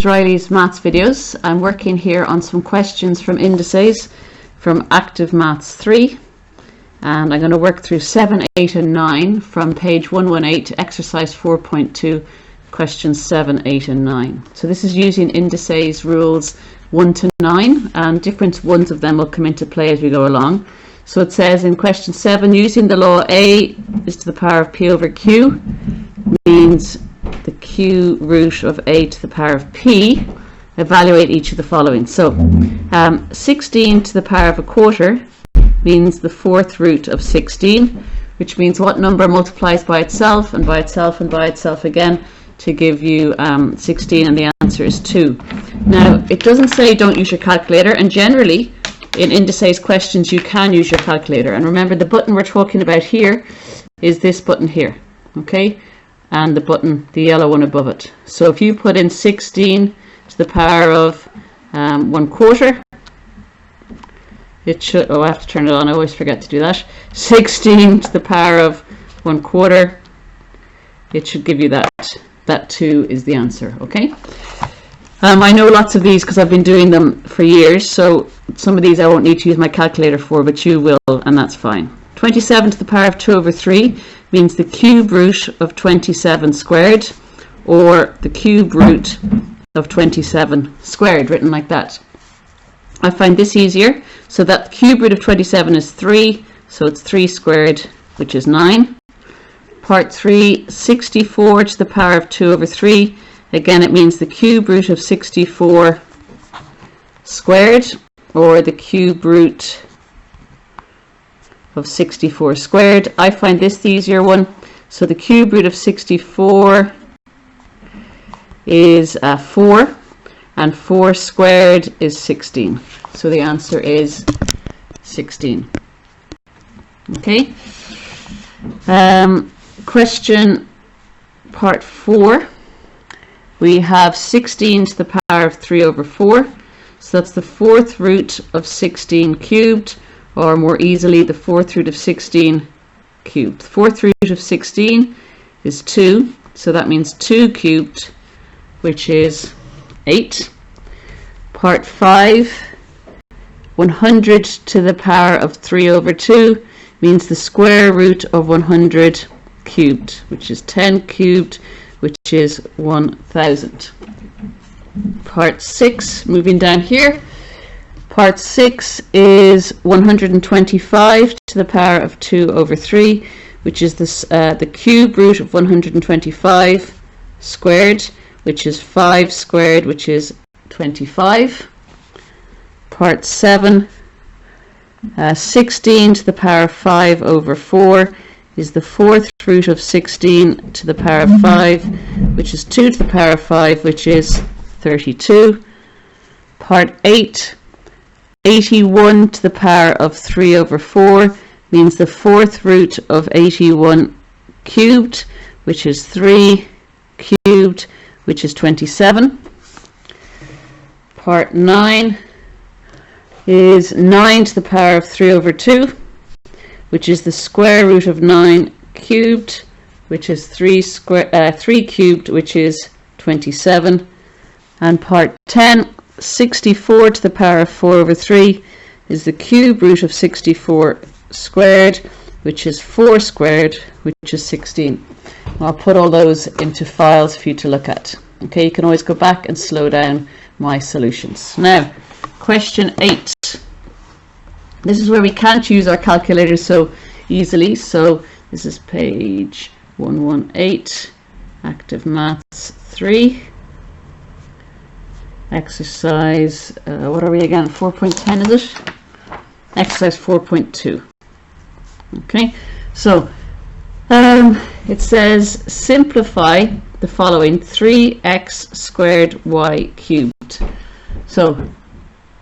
Riley's Maths videos. I'm working here on some questions from Indices from Active Maths 3, and I'm going to work through 7, 8 and 9 from page 118, exercise 4.2, questions 7, 8 and 9. So this is using Indices rules 1 to 9, and different ones of them will come into play as we go along. So it says in question 7, using the law A is to the power of P over Q means the Q root of A to the power of P. Evaluate each of the following. So 16 to the power of a quarter means the fourth root of 16, which means what number multiplies by itself and by itself and by itself again to give you 16, and the answer is 2. Now it doesn't say don't use your calculator, and generally in Indices questions you can use your calculator, and remember the button we're talking about here is this button here, okay, and the button, the yellow one above it. So if you put in 16 to the power of 1/4, it should, oh I have to turn it on, I always forget to do that, 16 to the power of 1/4, it should give you that 2 is the answer, okay. I know lots of these because I've been doing them for years, so some of these I won't need to use my calculator for, but you will, and that's fine. 27 to the power of 2 over 3 means the cube root of 27 squared, or the cube root of 27 squared, written like that. I find this easier, so that the cube root of 27 is 3, so it's 3 squared, which is 9. Part 3, 64 to the power of 2 over 3. Again, it means the cube root of 64 squared, or the cube root of 64 squared. I find this the easier one. So the cube root of 64 is 4, and 4 squared is 16. So the answer is 16. Okay. Question part 4. We have 16 to the power of 3 over 4. So that's the fourth root of 16 cubed, or more easily, the fourth root of 16 cubed. The fourth root of 16 is 2. So that means 2 cubed, which is 8. Part 5, 100 to the power of 3 over 2 means the square root of 100 cubed, which is 10 cubed, which is 1000. Part 6, moving down here, part 6 is 125 to the power of 2 over 3, which is the cube root of 125 squared, which is 5 squared, which is 25. Part 7, 16 to the power of 5 over 4 is the fourth root of 16 to the power of 5, which is 2 to the power of 5, which is 32. Part 8, 81 to the power of 3 over 4 means the fourth root of 81 cubed, which is 3 cubed, which is 27. Part 9 is 9 to the power of 3 over 2, which is the square root of 9 cubed, which is 3 cubed, which is 27. And part 10, 64 to the power of 4 over 3 is the cube root of 64 squared, which is 4 squared, which is 16. I'll put all those into files for you to look at. Okay, you can always go back and slow down my solutions. Now, question 8. This is where we can't use our calculator so easily. So this is page 118, Active Maths 3. Exercise, what are we again? 4.10 is it? Exercise 4.2. Okay, so it says simplify the following: 3x squared y cubed. So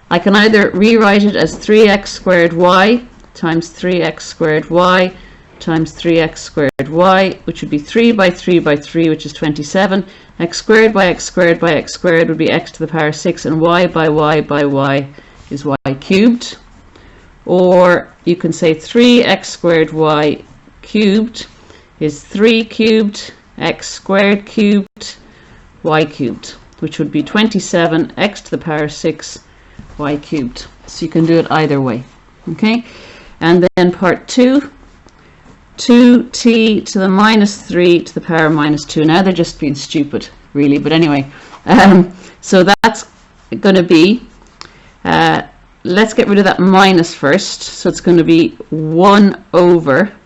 I can either rewrite it as 3x squared y times 3x squared y times 3x squared y, which would be 3 by 3 by 3, which is 27. X squared by x squared by x squared would be x to the power 6, and y by y by y is y cubed. Or you can say 3x squared y cubed is 3 cubed x squared cubed y cubed. which would be 27 x to the power 6 y cubed. So you can do it either way. Okay, and then part 2, 2t to the minus 3 to the power minus 2. Now they're just being stupid, really, but anyway. So that's going to be, let's get rid of that minus first. So it's going to be 1 over,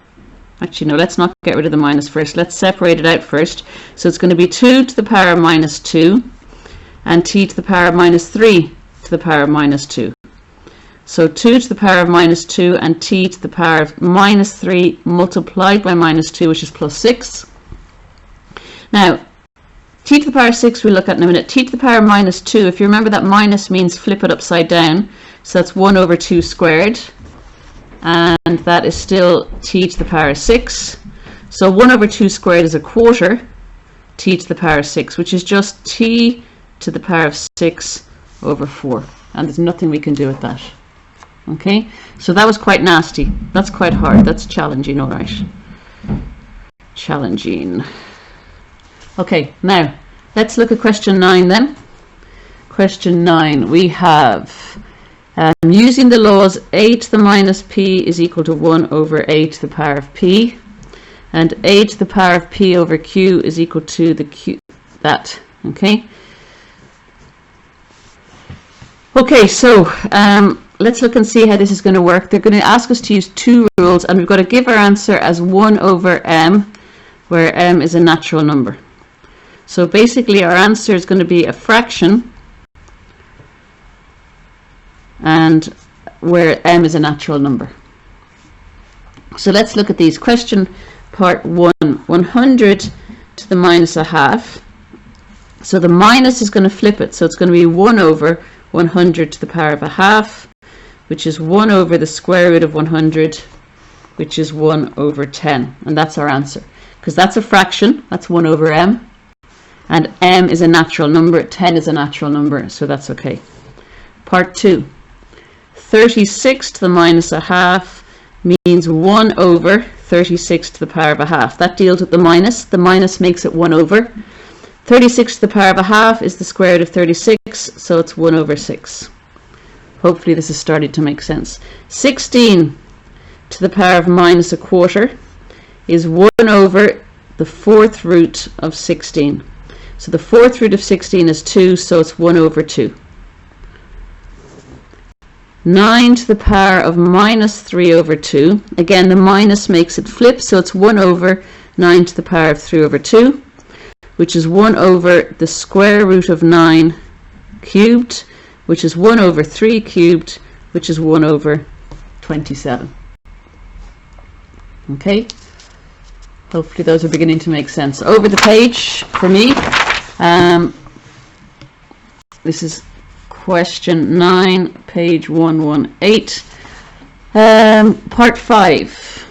actually no, let's not get rid of the minus first. Let's separate it out first. So it's going to be 2 to the power minus 2 and t to the power minus 3 to the power minus 2. So 2 to the power of minus 2 and t to the power of minus 3 multiplied by minus 2, which is plus 6. Now, t to the power 6 we'll look at in a minute. T to the power minus 2, if you remember that minus means flip it upside down. So that's 1 over 2 squared. And that is still t to the power 6. So 1 over 2 squared is a quarter t to the power 6, which is just t to the power of 6 over 4. And there's nothing we can do with that. Okay, so that was quite nasty. That's quite hard. That's challenging, all right. Challenging. Okay, now let's look at question 9 then. Question 9, we have using the laws a to the minus p is equal to 1 over a to the power of p, and a to the power of p over q is equal to the q, that. Okay. Okay, so let's look and see how this is going to work. They're going to ask us to use two rules, and we've got to give our answer as 1 over m, where m is a natural number. So basically our answer is going to be a fraction, and where m is a natural number. So let's look at these. Question part 1, 100 to the minus a half. So the minus is going to flip it, so it's going to be 1 over 100 to the power of a half, which is 1 over the square root of 100, which is 1 over 10. And that's our answer. Because that's a fraction, that's 1 over m. And m is a natural number, 10 is a natural number, so that's okay. Part 2. 36 to the minus a half means 1 over 36 to the power of a half. That deals with the minus. The minus makes it 1 over. 36 to the power of a half is the square root of 36, so it's 1 over 6. Hopefully this is starting to make sense. 16 to the power of minus a quarter is 1 over the fourth root of 16. So the fourth root of 16 is 2, so it's 1 over 2. 9 to the power of minus 3 over 2. Again, the minus makes it flip, so it's 1 over 9 to the power of 3 over 2, which is 1 over the square root of 9 cubed, which is 1 over 3 cubed, which is 1 over 27. Okay, hopefully those are beginning to make sense. Over the page for me, this is question 9, page 118, part 5,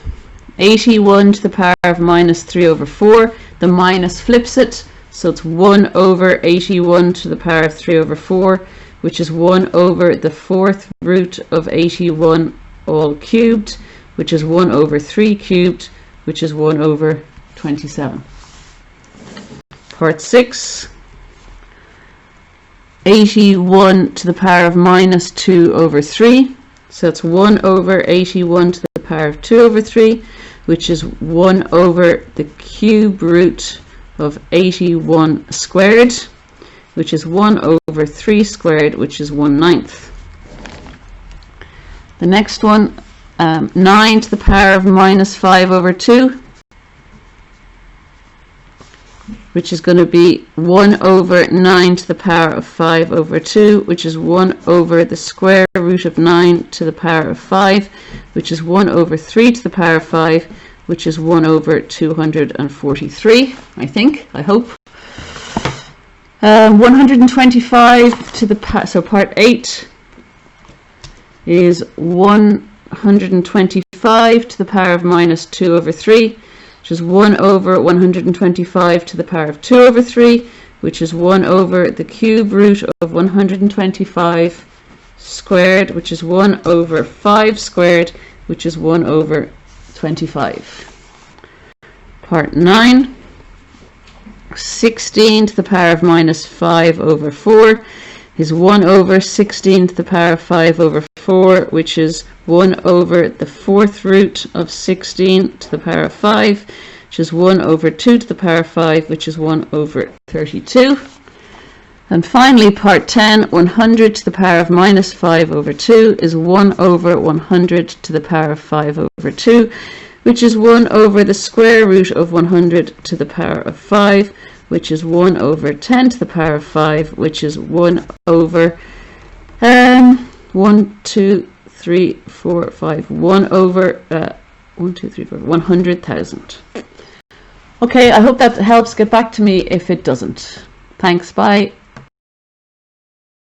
81 to the power of minus 3 over 4. The minus flips it, so it's 1 over 81 to the power of 3 over 4, which is 1 over the fourth root of 81 all cubed, which is 1 over 3 cubed, which is 1 over 27. Part 6, 81 to the power of minus 2 over 3, so it's 1 over 81 to the power of 2 over 3, which is 1 over the cube root of 81 squared, which is 1 over 3 squared, which is 1/9. The next one, 9 to the power of minus 5 over 2, which is going to be 1 over 9 to the power of 5 over 2, which is 1 over the square root of 9 to the power of 5, which is 1 over 3 to the power of 5, which is 1 over 243, I think, I hope. 125 to the power, so part 8 is 125 to the power of minus 2 over 3, which is 1 over 125 to the power of 2 over 3, which is 1 over the cube root of 125 squared, which is 1 over 5 squared, which is 1 over 25. Part 9, 16 to the power of minus 5 over 4 is 1 over 16 to the power of 5 over 4, which is 1 over the 4th root of 16 to the power of 5, which is 1 over 2 to the power of 5, which is 1 over 32. And finally, part 10, 100 to the power of minus 5 over 2 is 1 over 100 to the power of 5 over 2, which is 1 over the square root of 100 to the power of 5, which is 1 over 10 to the power of 5, which is 1 over 1 2 3 4 5 1 over 1 2 3 4 100,000. Okay, I hope that helps. Get back to me if it doesn't. Thanks, bye.